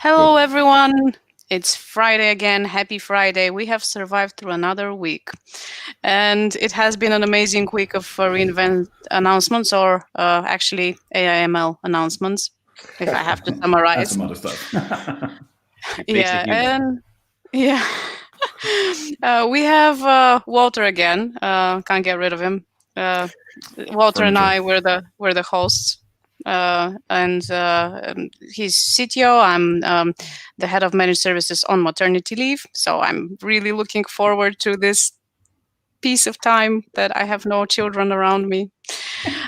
Hello, everyone. It's Friday again. Happy Friday. We have survived through another week. And it has been an amazing week of reInvent announcements, or actually AIML announcements, if I have to And summarize. some other stuff. Yeah, and yeah. We have Walter again. Can't get rid of him. Walter and I were the hosts. And he's CTO. I'm the head of managed services on maternity leave. So I'm really looking forward to this piece of time that I have no children around me.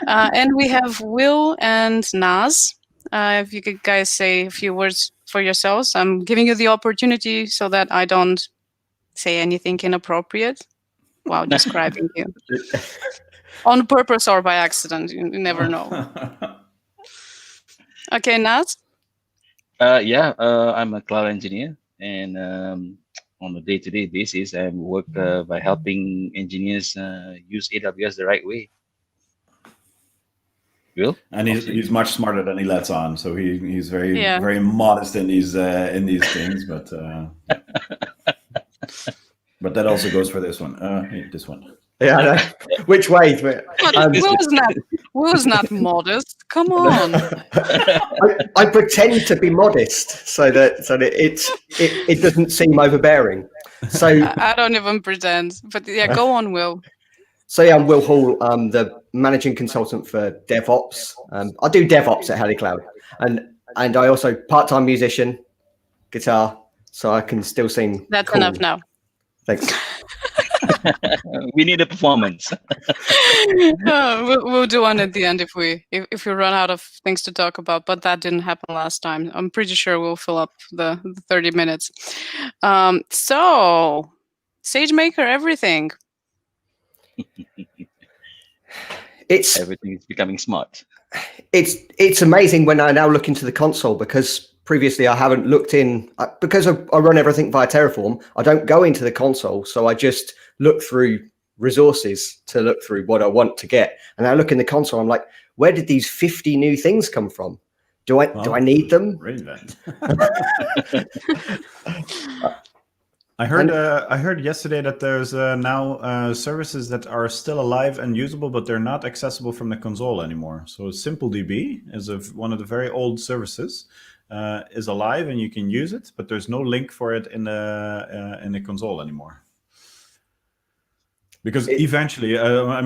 And we have Will and Naz. If you could guys say a few words for yourselves. I'm giving you the opportunity so that I don't say anything inappropriate while describing you. On purpose or by accident, you never know. Okay, Naz? I'm a cloud engineer, and on a day-to-day basis, I work by helping engineers use AWS the right way. Will? And he's much smarter than he lets on, so he's very modest in these things, but that also goes for this one. This one. Yeah, I know. Which way? Will's not modest. Come on. I pretend to be modest so that it doesn't seem overbearing. So I don't even pretend. But yeah, go on, Will. So yeah, I'm Will Hall. I'm the managing consultant for DevOps. I do DevOps at HeleCloud, and I also part-time musician, guitar, so I can still sing. That's cool. Enough now. Thanks. We need a performance. We'll do one at the end if we run out of things to talk about, but that didn't happen last time. I'm pretty sure we'll fill up the 30 minutes. So SageMaker, everything. Everything is becoming smart. It's amazing when I now look into the console, because previously I haven't looked in, because I run everything via Terraform. I don't go into the console, so I just look through resources to look through what I want to get. And I look in the console, I'm like, where did these 50 new things come from? Do I need them? I heard yesterday that there's now services that are still alive and usable, but they're not accessible from the console anymore. So SimpleDB is one of the very old services, is alive and you can use it, but there's no link for it in the console anymore. Because eventually,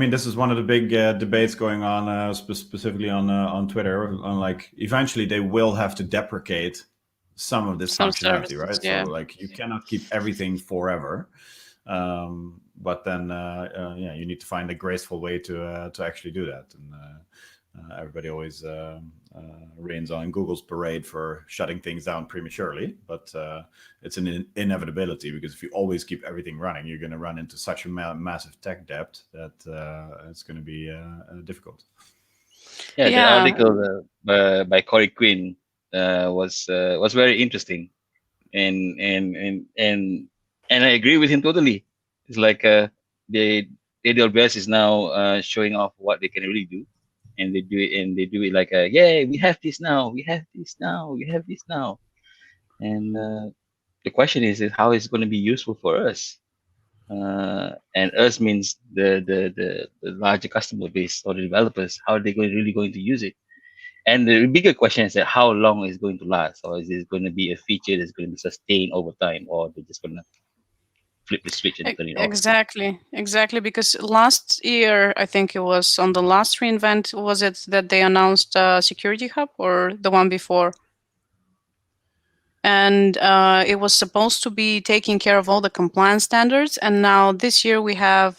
this is one of the big debates going on, specifically on Twitter. On like, eventually they will have to deprecate some of this functionality, right? Yeah. So like, you cannot keep everything forever, but then you need to find a graceful way to actually do that. And everybody always rains on Google's parade for shutting things down prematurely, but it's an inevitability, because if you always keep everything running, you're going to run into such a massive tech debt that it's going to be difficult. Yeah, the article by Corey Quinn was very interesting, and I agree with him totally. It's like the AWS is now showing off what they can really do, and they do it like yay, we have this now, we have this now. And the question is how it's going to be useful for us, and us means the larger customer base or the developers. How are they really going to use it? And the bigger question is that how long is it going to last, or is it going to be a feature that's going to be sustained over time, or they're just going to flip the switch and turn it off? Exactly. Because last year, I think it was on the last reInvent, was it that they announced Security Hub, or the one before? And it was supposed to be taking care of all the compliance standards. And now this year we have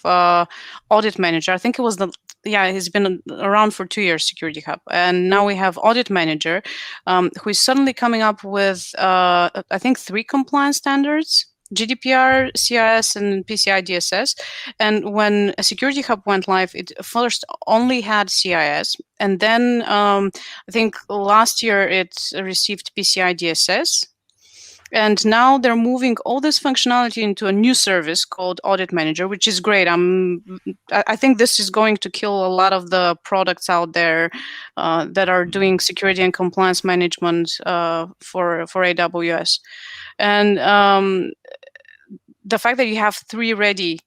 Audit Manager. I think it was he's been around for 2 years, Security Hub. And now we have Audit Manager, who is suddenly coming up with, I think, 3 compliance standards: GDPR, CIS, and PCI DSS. And when a Security Hub went live, it first only had CIS. And then I think last year it received PCI DSS. And now they're moving all this functionality into a new service called Audit Manager, which is great. I think this is going to kill a lot of the products out there that are doing security and compliance management for AWS. And the fact that you have 3 ready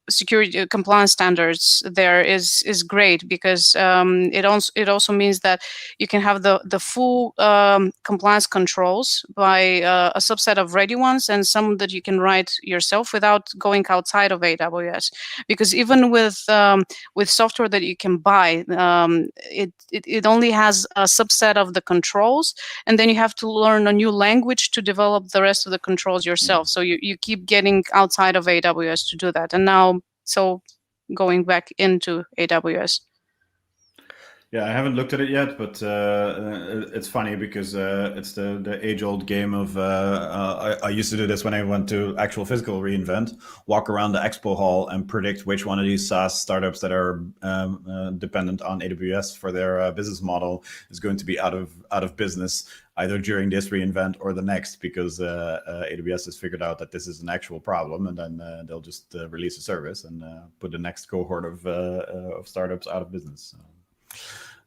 security compliance standards there is great, because it also means that you can have the full compliance controls by a subset of ready ones, and some that you can write yourself without going outside of AWS. Because even with software that you can buy, it only has a subset of the controls, and then you have to learn a new language to develop the rest of the controls yourself. So you keep getting outside of AWS to do that. And now, so going back into AWS. Yeah, I haven't looked at it yet, but it's funny because it's the age-old game of I used to do this when I went to actual physical reInvent, walk around the expo hall and predict which one of these SaaS startups that are dependent on AWS for their business model is going to be out of business either during this reInvent or the next, because AWS has figured out that this is an actual problem, and then they'll just release a service and put the next cohort of startups out of business.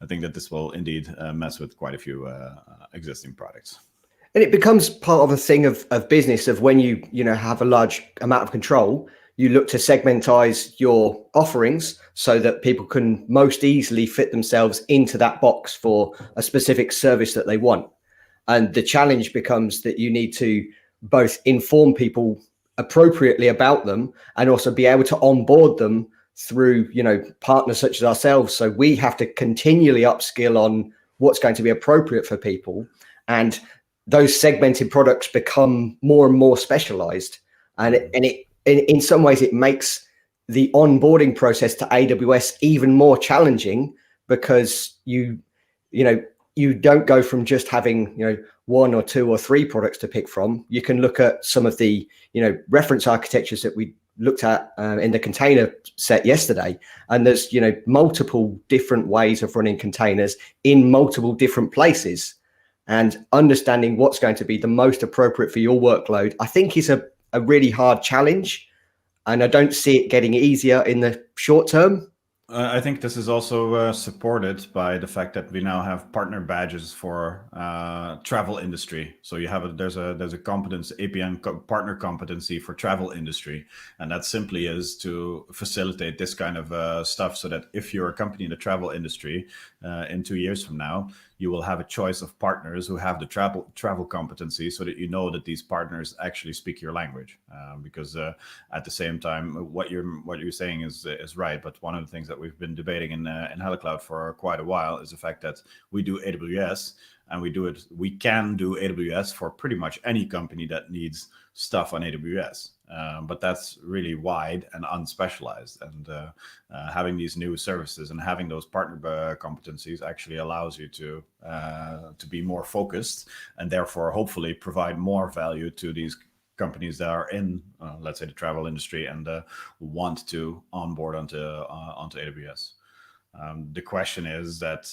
I think that this will indeed mess with quite a few existing products. And it becomes part of a thing of business of when you have a large amount of control, you look to segmentize your offerings so that people can most easily fit themselves into that box for a specific service that they want. And the challenge becomes that you need to both inform people appropriately about them and also be able to onboard them through partners such as ourselves. So we have to continually upskill on what's going to be appropriate for people, and those segmented products become more and more specialized, and it in some ways it makes the onboarding process to AWS even more challenging, because you don't go from just having 1 or 2 or 3 products to pick from. You can look at some of the reference architectures that we looked at in the container set yesterday, and there's multiple different ways of running containers in multiple different places, and understanding what's going to be the most appropriate for your workload, I think, is a really hard challenge, and I don't see it getting easier in the short term. I think this is also supported by the fact that we now have partner badges for travel industry. So you have there's a competence APN partner competency for travel industry, and that simply is to facilitate this kind of stuff, so that if you're a company in the travel industry in 2 years from now, you will have a choice of partners who have the travel competency, so that you know that these partners actually speak your language. Because at the same time, what you're saying is right. But one of the things that we've been debating in HeleCloud for quite a while is the fact that we do AWS, and we can do AWS for pretty much any company that needs stuff on AWS. But that's really wide and unspecialized, and having these new services and having those partner competencies actually allows you to be more focused, and therefore hopefully provide more value to these companies that are in, let's say, the travel industry and want to onboard onto AWS. The question is that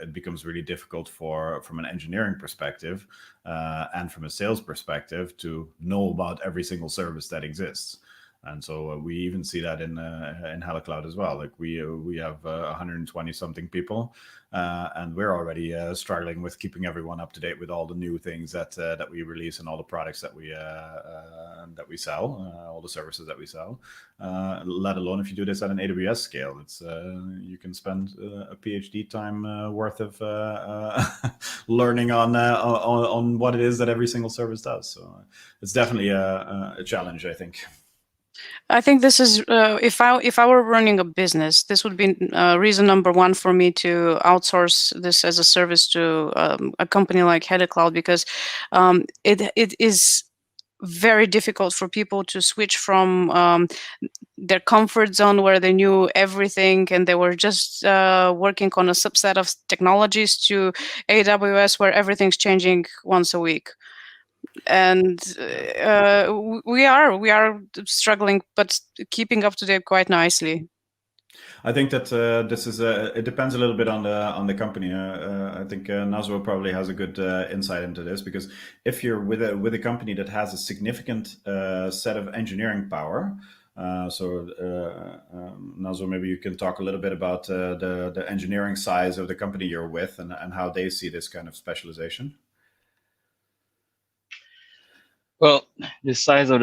it becomes really difficult from an engineering perspective and from a sales perspective to know about every single service that exists. And so we even see that in HeleCloud as well. Like we have 120 something people, and we're already struggling with keeping everyone up to date with all the new things that we release and all the products that we sell, all the services that we sell. Let alone if you do this at an AWS scale, it's you can spend a PhD time worth of learning on what it is that every single service does. So it's definitely a challenge, I think. I think this is if I were running a business, this would be reason number 1 for me to outsource this as a service to a company like HeleCloud, because it is very difficult for people to switch from their comfort zone where they knew everything and they were just working on a subset of technologies to AWS where everything's changing once a week. And we are struggling, but keeping up to date quite nicely. I think that this is it depends a little bit on the company. I think Nazwa probably has a good insight into this, because if you're with a company that has a significant set of engineering power, Nazwa, maybe you can talk a little bit about the engineering size of the company you're with, and how they see this kind of specialization. Well, the size of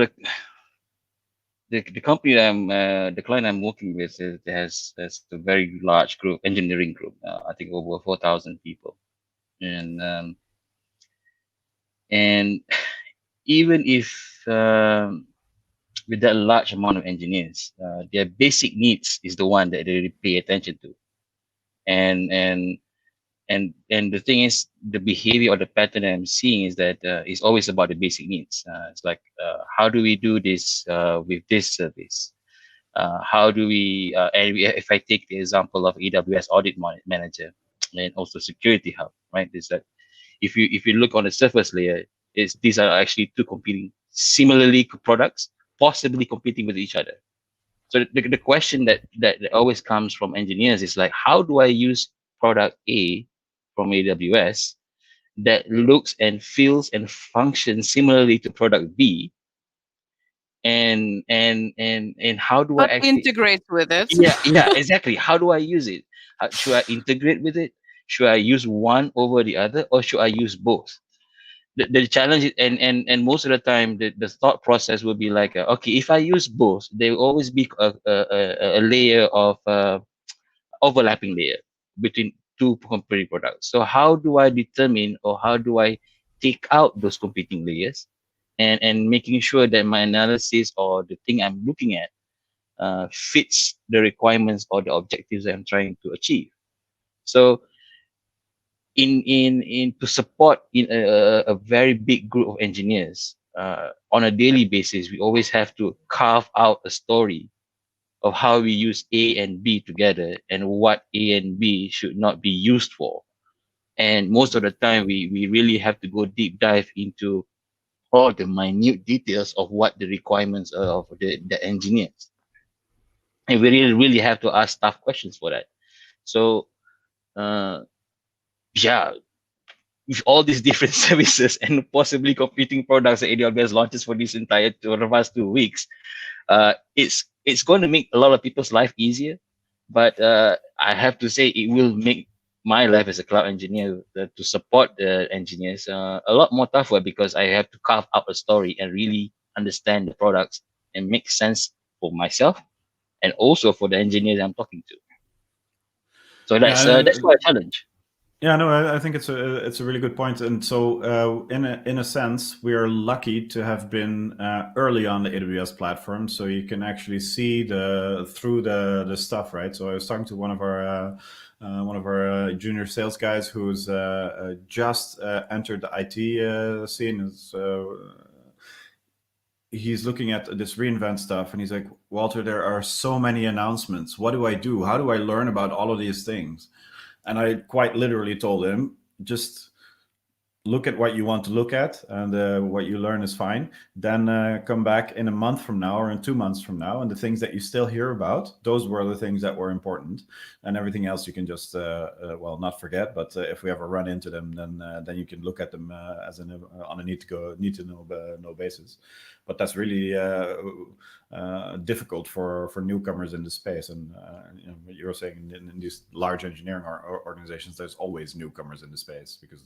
the company that the client I'm working with has a very large group, engineering group. I think over 4,000 people, and even if with that large amount of engineers, their basic needs is the one that they really pay attention to, and the thing is, the behavior or the pattern that I'm seeing is that it's always about the basic needs. It's like, how do we do this with this service? How do we, if I take the example of AWS Audit Manager and also Security Hub, right? Is that if you look on the surface layer, these are actually two competing, similarly products, possibly competing with each other. So the question that always comes from engineers is like, how do I use product A from AWS that looks and feels and functions similarly to product B, and how do I actually integrate with it? Yeah, exactly. How do I use it? Should I integrate with it? Should I use one over the other, or should I use both? The challenge is, and most of the time the thought process will be like, okay, if I use both, there will always be a layer of overlapping layer between two competing products. So how do I determine, or how do I take out those competing layers, and making sure that my analysis or the thing I'm looking at fits the requirements or the objectives that I'm trying to achieve. So in to support in a very big group of engineers on a daily basis, we always have to carve out a story of how we use A and B together, and what A and B should not be used for. And most of the time, we really have to go deep dive into all the minute details of what the requirements are of the engineers. And we really have to ask tough questions for that. So, yeah, with all these different services and possibly competing products that AWS launches for this entire past 2 weeks, it's going to make a lot of people's life easier. But I have to say, it will make my life as a cloud engineer to support the engineers a lot more tougher, because I have to carve out a story and really understand the products and make sense for myself and also for the engineers I'm talking to. So that's quite a challenge. Yeah, no, I think it's a really good point. And so in a sense, we are lucky to have been early on the AWS platform, so you can actually see through the stuff, right? So I was talking to one of our junior sales guys who's just entered the IT scene. He's looking at this reInvent stuff, and he's like, Walter, there are so many announcements. What do I do? How do I learn about all of these things? And I quite literally told him, just look at what you want to look at, and what you learn is fine. Then come back in a month from now or in 2 months from now, and the things that you still hear about, those were the things that were important. And everything else you can just, well, not forget. But if we ever run into them, then you can look at them as on a need to know basis. But that's really difficult for newcomers in the space. And you know, what you were saying, in these large engineering organizations, there's always newcomers in the space, because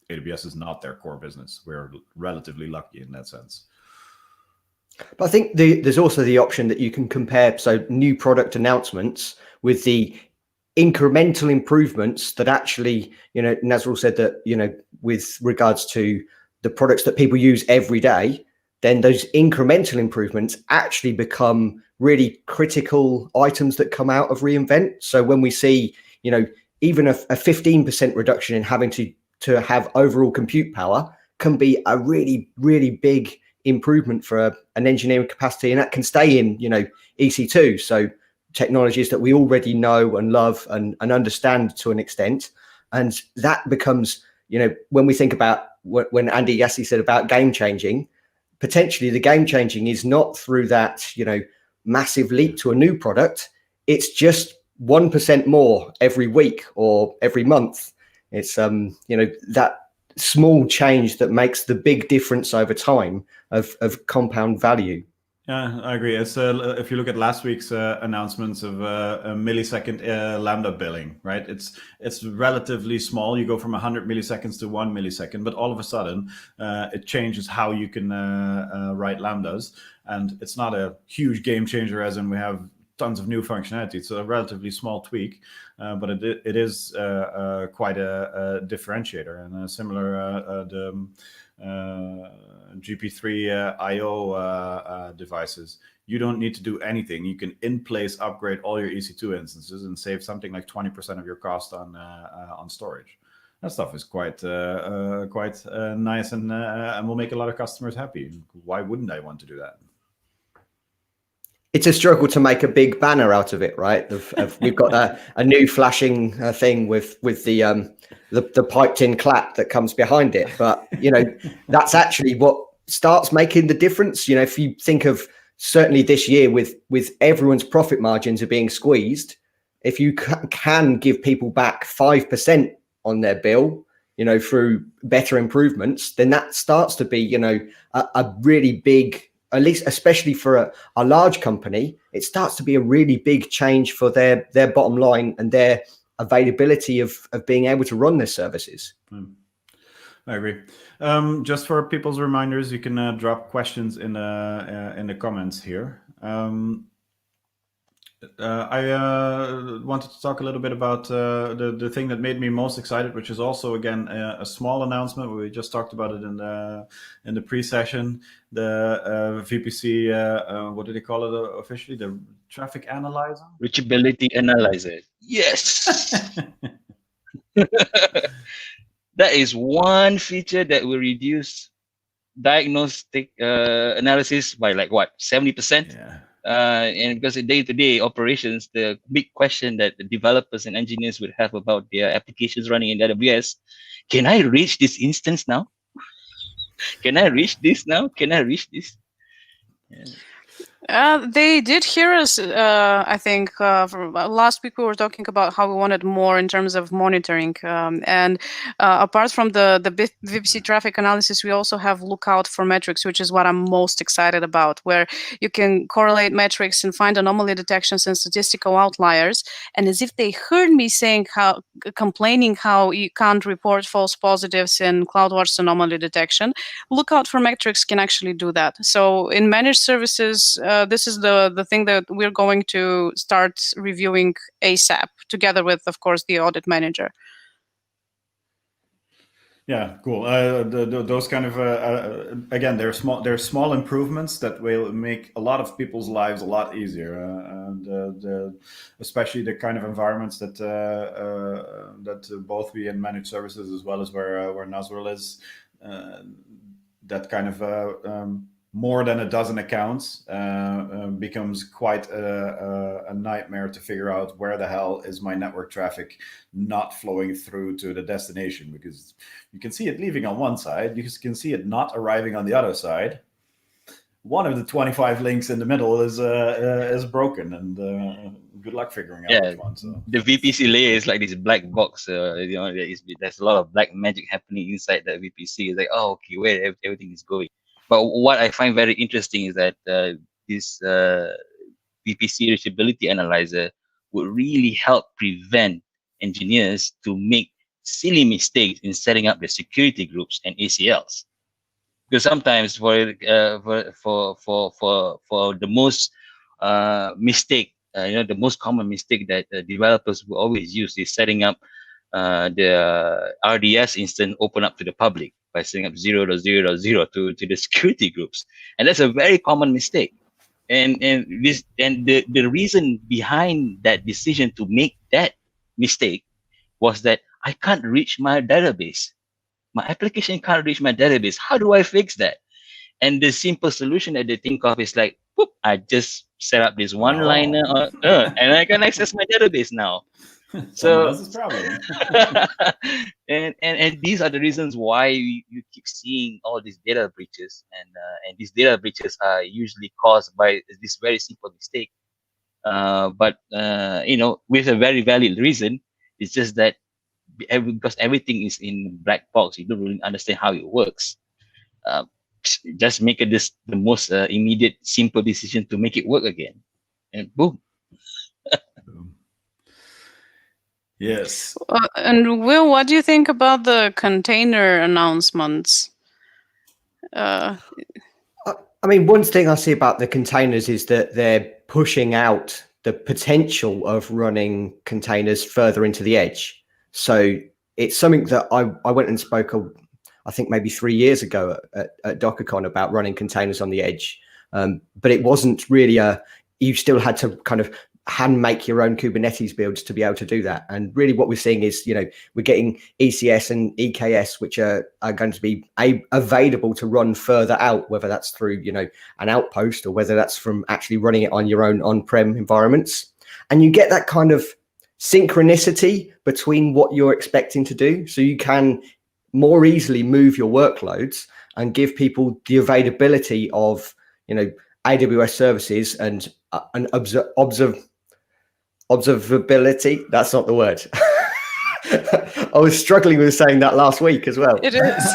AWS is not their core business. We're relatively lucky in that sense. But I think there's also the option that you can compare, so new product announcements with the incremental improvements that actually, you know, Nazrul said that, you know, with regards to the products that people use every day, then those incremental improvements actually become really critical items that come out of reInvent. So when we see, you know, even a 15% reduction in having to have overall compute power can be a really, really big improvement for an engineering capacity, and that can stay in, you know, EC2. So technologies that we already know and love and understand to an extent. And that becomes, you know, when we think about when Andy Yassi said about game changing, potentially the game changing is not through that, you know, massive leap to a new product. it's just 1% more every week or every month. It's that small change that makes the big difference over time of compound value. Yeah, I agree. It's if you look at last week's announcements of a millisecond Lambda billing, right? It's relatively small. You go from 100 milliseconds to 1 millisecond, but all of a sudden it changes how you can write Lambdas, and it's not a huge game changer, as in we have tons of new functionality. It's a relatively small tweak, but it is quite a differentiator, and similar the GP3 IO devices. You don't need to do anything. You can in place upgrade all your EC2 instances and save something like 20% of your cost on storage. That stuff is quite nice and will make a lot of customers happy. Why wouldn't I want to do that? It's a struggle to make a big banner out of it, right? We've got a new flashing thing with the piped in clap that comes behind it, but that's actually what starts making the difference. If you think of certainly this year with everyone's profit margins are being squeezed, if you can give people back 5% on their bill, through better improvements, then that starts to be a really big, at least especially for a large company, it starts to be a really big change for their bottom line and their availability of being able to run their services. I agree. Just for people's reminders, you can drop questions in the comments here. I wanted to talk a little bit about the thing that made me most excited, which is also again a small announcement. We just talked about it in the pre-session. The VPC, what do they call it officially? The traffic analyzer, reachability analyzer. Yes. That is one feature that will reduce diagnostic analysis by like what, 70%. Yeah. And because in day-to-day operations, the big question that the developers and engineers would have about their applications running in AWS, can I reach this instance now? Can I reach this now? Can I reach this? Yeah. They did hear us, I think, last week we were talking about how we wanted more in terms of monitoring. And apart from the VPC traffic analysis, we also have Lookout for metrics, which is what I'm most excited about, where you can correlate metrics and find anomaly detections and statistical outliers. And as if they heard me complaining how you can't report false positives in CloudWatch anomaly detection, Lookout for metrics can actually do that. So in managed services, this is the thing that we're going to start reviewing ASAP, together with, of course, the Audit Manager. Yeah, cool. Those kind of again, they're small improvements that will make a lot of people's lives a lot easier, and especially the kind of environments that both we in managed services as well as where Nasrul is, that kind of more than a dozen accounts becomes quite a nightmare to figure out where the hell is my network traffic not flowing through to the destination, because you can see it leaving on one side, you can see it not arriving on the other side. One of the 25 links in the middle is broken, and good luck figuring out which one. So the VPC layer is like this black box. There's a lot of black magic happening inside that VPC. It's like, oh, okay, where everything is going. But what I find very interesting is that this VPC reachability analyzer would really help prevent engineers to make silly mistakes in setting up the security groups and ACLs. Because sometimes for the most mistake, the most common mistake that developers will always use is setting up the RDS instance open up to the public by setting up 0.0.0 to the security groups, and that's a very common mistake. And the reason behind that decision to make that mistake was that I can't reach my database. My application can't reach my database. How do I fix that? And the simple solution that they think of is like, whoop, I just set up this one-liner, and I can access my database now. Someone else's problem. and these are the reasons why you keep seeing all these data breaches, and these data breaches are usually caused by this very simple mistake. But with a very valid reason. It's just that because everything is in black box, you don't really understand how it works. Just make the most immediate, simple decision to make it work again, and boom. Yes. And Will, what do you think about the container announcements? I mean, one thing I see about the containers is that they're pushing out the potential of running containers further into the edge. So it's something that I went and spoke, I think maybe 3 years ago at DockerCon about running containers on the edge. But it wasn't really you still had to kind of hand make your own Kubernetes builds to be able to do that. And really what we're seeing is, we're getting ECS and EKS, which are going to be available to run further out, whether that's through, an outpost or whether that's from actually running it on your own on-prem environments. And you get that kind of synchronicity between what you're expecting to do. So you can more easily move your workloads and give people the availability of, AWS services and an observability. That's not the word. I was struggling with saying that last week as well. It is.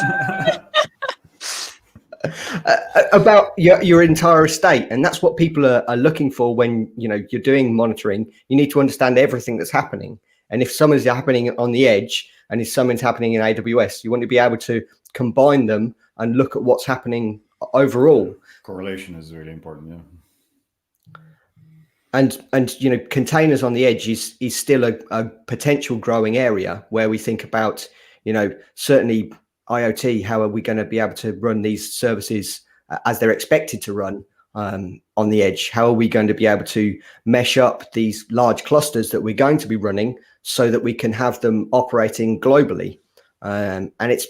About your entire estate, and that's what people are looking for when you're doing monitoring. You need to understand everything that's happening, and if something's happening on the edge and if something's happening in AWS, you want to be able to combine them and look at what's happening overall. Correlation is really important, yeah. And containers on the edge is still a potential growing area where we think about, certainly IoT, how are we going to be able to run these services as they're expected to run on the edge? How are we going to be able to mesh up these large clusters that we're going to be running so that we can have them operating globally? And it's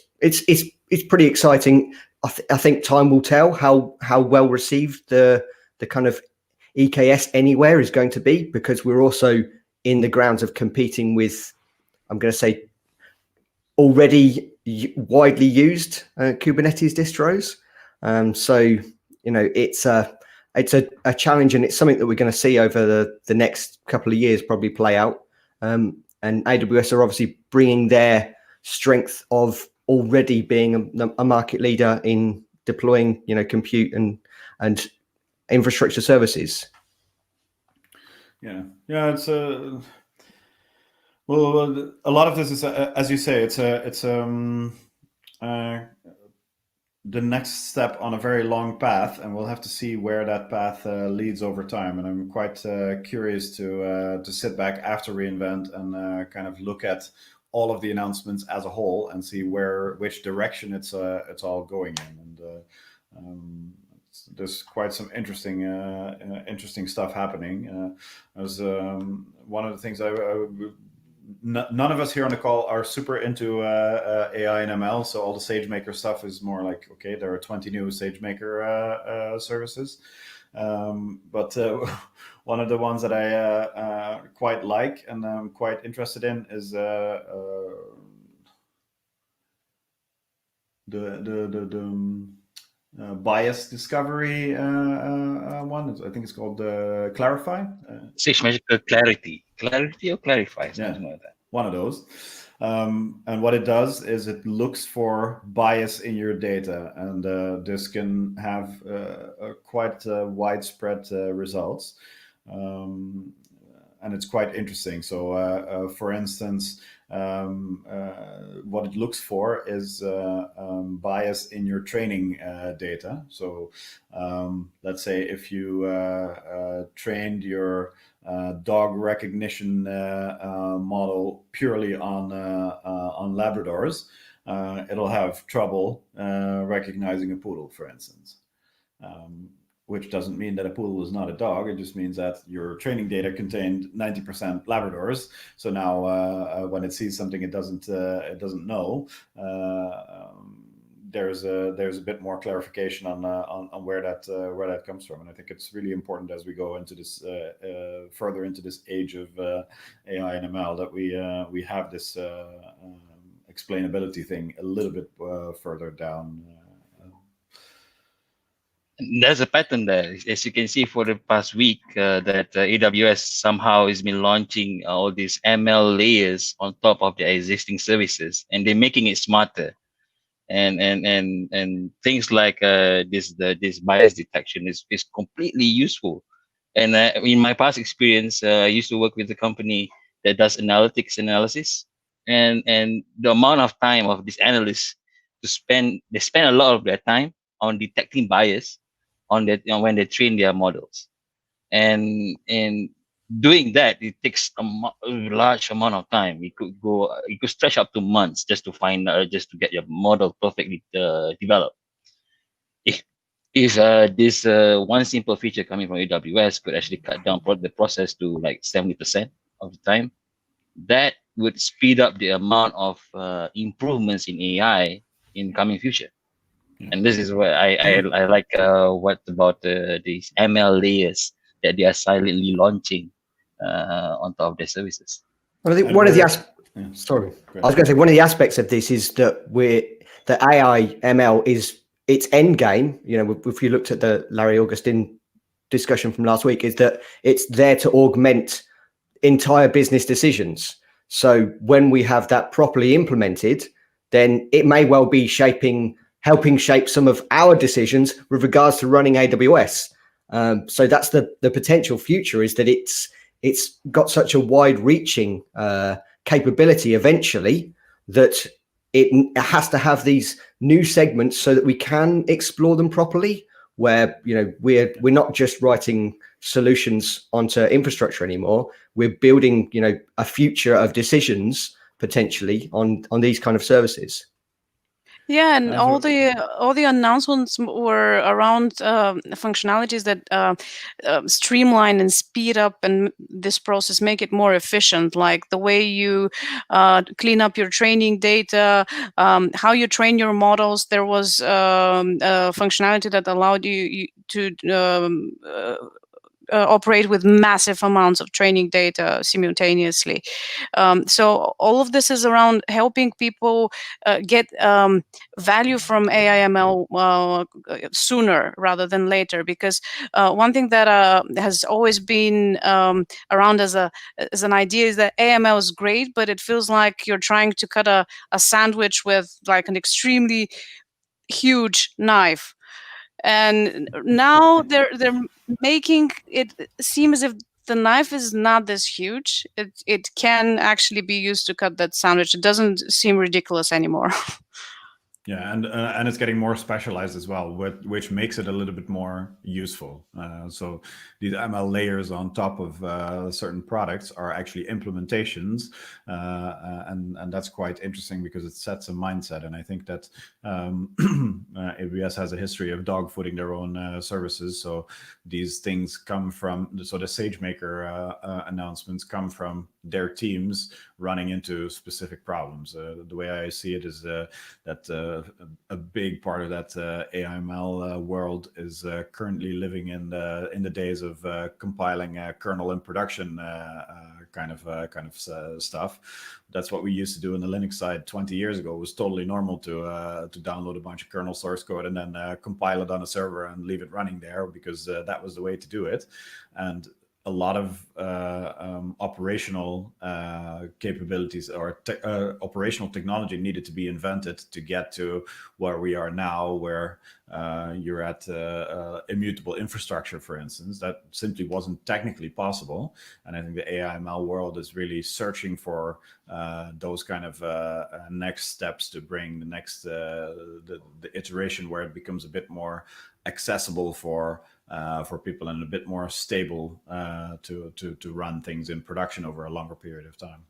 pretty exciting. I think time will tell how well received the kind of EKS anywhere is going to be, because we're also in the grounds of competing with, I'm going to say, already widely used Kubernetes distros. So it's a challenge, and it's something that we're going to see over the next couple of years probably play out. And AWS are obviously bringing their strength of already being a market leader in deploying compute and infrastructure services. Yeah, it's well, a lot of this is, as you say, it's the next step on a very long path, and we'll have to see where that path leads over time. And I'm quite curious to sit back after reInvent and kind of look at all of the announcements as a whole and see which direction it's all going in. And there's quite some interesting stuff happening. As one of the things none of us here on the call are super into AI and ML, so all the SageMaker stuff is more like, okay, there are 20 new SageMaker services. But one of the ones that I quite like and I'm quite interested in is the bias discovery one. I think it's called Clarify. SageMaker Clarity or Clarify, something like that. One of those. And what it does is it looks for bias in your data, and this can have quite widespread results. And it's quite interesting. So, for instance, what it looks for is bias in your training data. So let's say if you trained your dog recognition model purely on Labradors, it'll have trouble recognizing a poodle, for instance. Which doesn't mean that a poodle is not a dog. It just means that your training data contained 90% Labradors. So now when it sees something it doesn't know, there's a bit more clarification on where that comes from. And I think it's really important as we go into this further into this age of AI and ML that we have this explainability thing a little bit further down. There's a pattern there, as you can see for the past week, that AWS somehow has been launching all these ML layers on top of their existing services, and they're making it smarter. And things like this bias detection is completely useful. And in my past experience, I used to work with a company that does analytics analysis, and the amount of time of these analysts they spend a lot of their time on detecting bias on that, when they train their models, and doing that, it takes a large amount of time. It could stretch up to months just to just to get your model perfectly developed. If this one simple feature coming from AWS could actually cut down the process to like 70% of the time, that would speed up the amount of improvements in AI in coming future. And this is what I like what about these ML layers that they are silently launching on top of their services. I think one of the sorry, I was going to say one of the aspects of this is that the AI ML is its end game. You know, if you looked at the Larry Augustin discussion from last week, is that it's there to augment entire business decisions. So when we have that properly implemented, then it may well be helping shape some of our decisions with regards to running AWS. So that's the potential future, is that it's got such a wide-reaching capability eventually that it has to have these new segments so that we can explore them properly, where, you know, we're not just writing solutions onto infrastructure anymore. We're building, you know, a future of decisions potentially on these kind of services. Yeah, and all the announcements were around functionalities that streamline and speed up and this process, make it more efficient, like the way you clean up your training data, how you train your models. There was functionality that allowed you to operate with massive amounts of training data simultaneously. So all of this is around helping people get value from AI ML sooner rather than later. Because one thing that has always been around as an idea is that AML is great, but it feels like you're trying to cut a sandwich with like an extremely huge knife. And now they're making it seem as if the knife is not this huge. It can actually be used to cut that sandwich. It doesn't seem ridiculous anymore. Yeah, and it's getting more specialized as well, which makes it a little bit more useful. So these ML layers on top of certain products are actually implementations, and that's quite interesting because it sets a mindset. And I think that AWS has a history of dogfooding their own services. So these things come from, so the SageMaker announcements come from their teams running into specific problems. The way I see it is that a big part of that AIML world is currently living in the days of compiling kernel in production kind of stuff. That's what we used to do on the Linux side 20 years ago. It was totally normal to download a bunch of kernel source code and then compile it on a server and leave it running there, because that was the way to do it. And a lot of operational capabilities or operational technology needed to be invented to get to where we are now, where you're at immutable infrastructure, for instance. That simply wasn't technically possible. And I think the AIML world is really searching for those kind of next steps to bring the next the iteration where it becomes a bit more accessible for people and a bit more stable to run things in production over a longer period of time.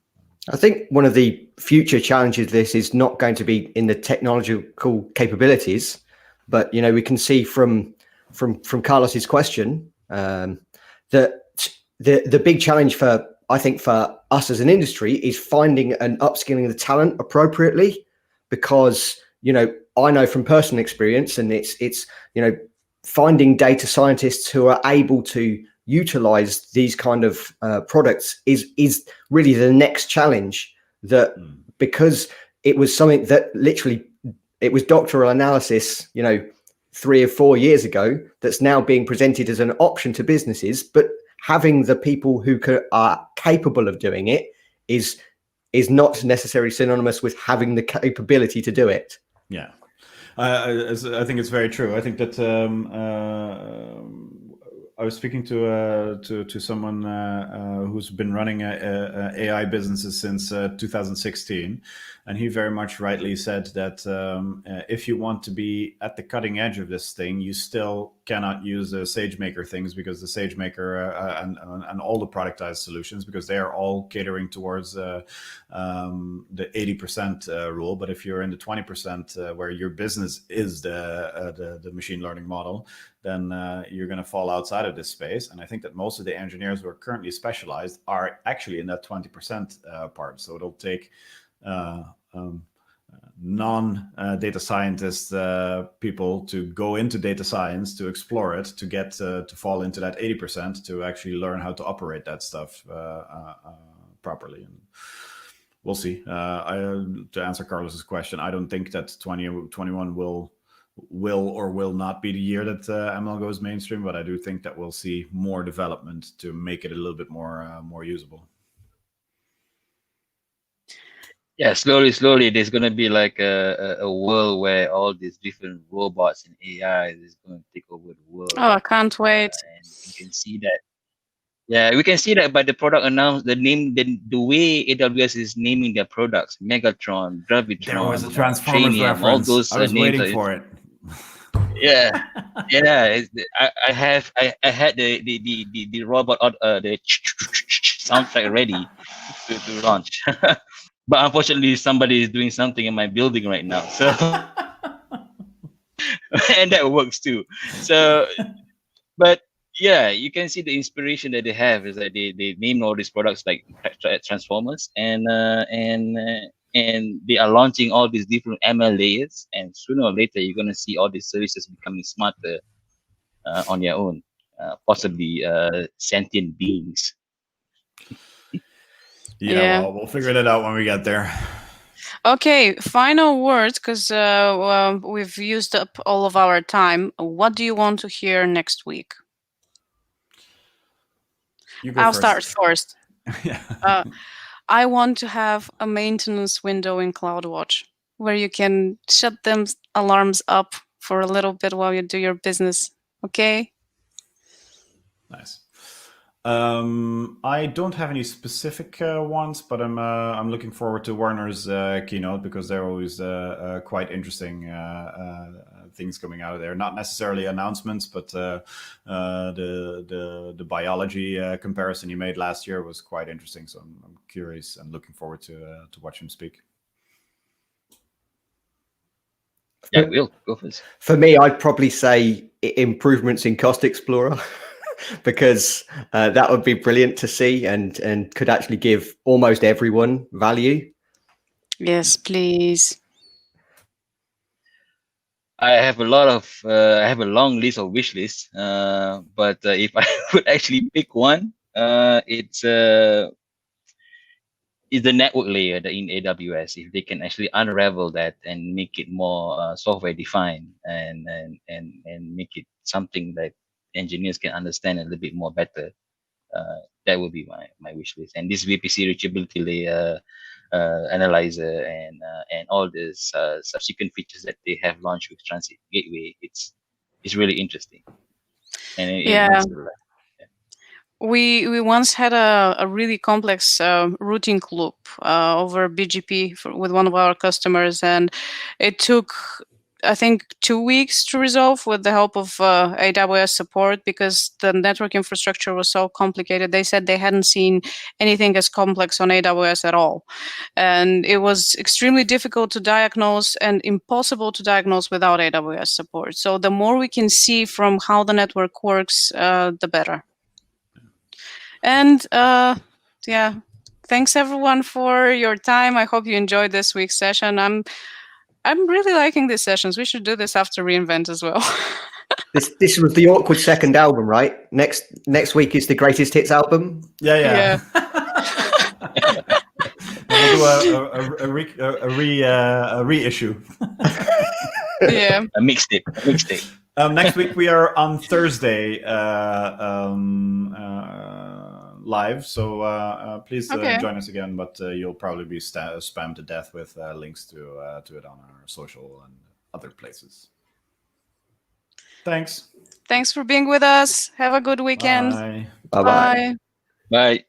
I think one of the future challenges of this is not going to be in the technological capabilities, but we can see from Carlos's question that the big challenge for us as an industry is finding and upskilling the talent appropriately, because I know from personal experience, and it's finding data scientists who are able to utilize these kind of products is really the next challenge. That because it was something that literally, it was doctoral analysis 3 or 4 years ago that's now being presented as an option to businesses, but having the people who are capable of doing it is not necessarily synonymous with having the capability to do it. Yeah, I think it's very true. I think that I was speaking to someone who's been running AI businesses since 2016, and he very much rightly said that if you want to be at the cutting edge of this thing, you still cannot use the SageMaker things, because the SageMaker and all the productized solutions, because they are all catering towards the 80% rule. But if you're in the 20% where your business is the machine learning model, then you're going to fall outside of this space. And I think that most of the engineers who are currently specialized are actually in that 20% part. So it'll take non-data scientist people to go into data science, to explore it, to get to fall into that 80%, to actually learn how to operate that stuff properly. And we'll see. To answer Carlos's question, I don't think that 2021 will or will not be the year that ML goes mainstream, but I do think that we'll see more development to make it a little bit more usable. Yeah, slowly, there's going to be like a world where all these different robots and AI is going to take over the world. Oh, I can't wait. And you can see that. Yeah, we can see that by the product announcement, the way AWS is naming their products: Megatron, Gravitron. There was a Transformers reference. All those I was waiting for it. Yeah, yeah. I had the robot the soundtrack ready to launch. But unfortunately, somebody is doing something in my building right now. So, and that works too. So, but yeah, you can see the inspiration that they have is that they name all these products like Transformers, and they are launching all these different ML layers. And sooner or later, you're gonna see all these services becoming smarter on their own, possibly sentient beings. Yeah, well, we'll figure that out when we get there. Okay, final words, because we've used up all of our time. What do you want to hear next week? I'll start first. Yeah. I want to have a maintenance window in CloudWatch where you can shut them alarms up for a little bit while you do your business. Okay? Nice. I don't have any specific ones, but I'm looking forward to Werner's keynote, because they're always quite interesting things coming out of there. Not necessarily announcements, but the biology comparison he made last year was quite interesting. So I'm curious and looking forward to watch him speak. Yeah, Will, go first. For me, I'd probably say improvements in Cost Explorer. Because that would be brilliant to see, and could actually give almost everyone value. Yes, please. I have a long list of wish lists, but if I would actually pick one, it's the network layer in AWS. If they can actually unravel that and make it more software defined, and make it something that engineers can understand a little bit more better, that would be my wish list. And this VPC reachability layer, analyzer, and all these subsequent features that they have launched with Transit Gateway, it's really interesting. And we once had a really complex routing loop over BGP with one of our customers, and it took, I think, 2 weeks to resolve with the help of AWS support, because the network infrastructure was so complicated. They said they hadn't seen anything as complex on AWS at all. And it was extremely difficult to diagnose and impossible to diagnose without AWS support. So the more we can see from how the network works, the better. And yeah, thanks everyone for your time. I hope you enjoyed this week's session. I'm really liking these sessions. We should do this after reInvent as well. This was the awkward second album, right? Next week is the greatest hits album. Yeah. We'll do a reissue. Yeah. A mixtape. Next week we are on Thursday live, so please join us again. But you'll probably be spammed to death with links to it on our social and other places. Thanks. Thanks for being with us. Have a good weekend. Bye. Bye-bye. Bye.